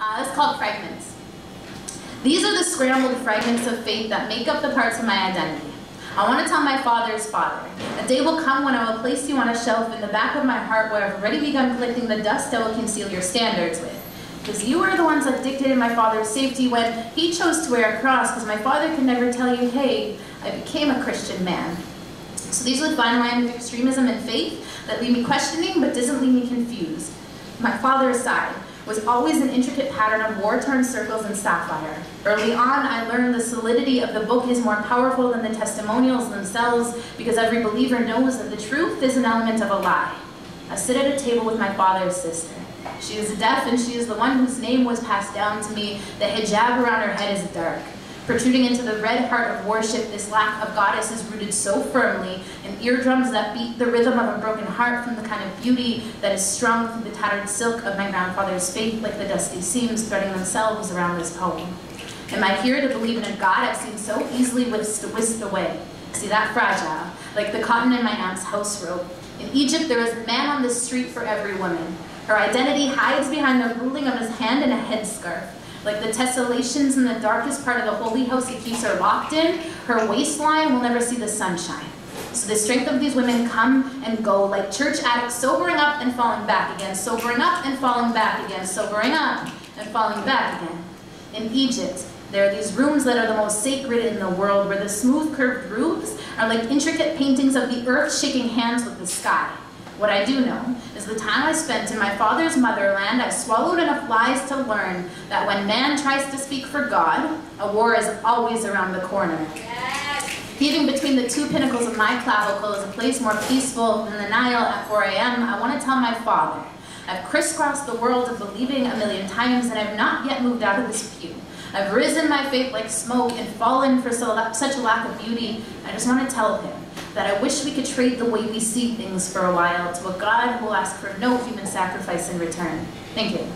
It's called Fragments. These are the scrambled fragments of faith that make up the parts of my identity. I want to tell my Father's Father. A day will come when I will place you on a shelf in the back of my heart where I've already begun collecting the dust I will conceal your standards with. Because you are the ones that dictated my Father's safety when he chose to wear a cross, because my Father could never tell you, hey, I became a Christian man. So these are the fine line of extremism and faith that leave me questioning but doesn't leave me confused. My Father's side was always an intricate pattern of war-torn circles and sapphire. Early on, I learned the solidity of the book is more powerful than the testimonials themselves, because every believer knows that the truth is an element of a lie. I sit at a table with my father's sister. She is deaf, and she is the one whose name was passed down to me. The hijab around her head is dark. Protruding into the red heart of worship, this lack of goddess is rooted so firmly in eardrums that beat the rhythm of a broken heart from the kind of beauty that is strung through the tattered silk of my grandfather's faith, like the dusty seams threading themselves around this poem. Am I here to believe in a God I've seen so easily whisked away? See that fragile, like the cotton in my aunt's house robe. In Egypt, there is a man on the street for every woman. Her identity hides behind the ruling of his hand in a headscarf. Like the tessellations in the darkest part of the holy house he keeps her locked in, her waistline will never see the sunshine. So the strength of these women come and go like church addicts, sobering up and falling back again, sobering up and falling back again, sobering up and falling back again. In Egypt, there are these rooms that are the most sacred in the world, where the smooth curved roofs are like intricate paintings of the earth shaking hands with the sky. What I do know is the time I spent in my father's motherland, I swallowed enough lies to learn that when man tries to speak for God, a war is always around the corner. Yes. Heaving between the two pinnacles of my clavicle is a place more peaceful than the Nile at 4 a.m. I want to tell my father, I've crisscrossed the world of believing a million times, and I've not yet moved out of this pew. I've risen my faith like smoke and fallen for such a lack of beauty. I just want to tell him that I wish we could trade the way we see things for a while to a God who will ask for no human sacrifice in return. Thank you.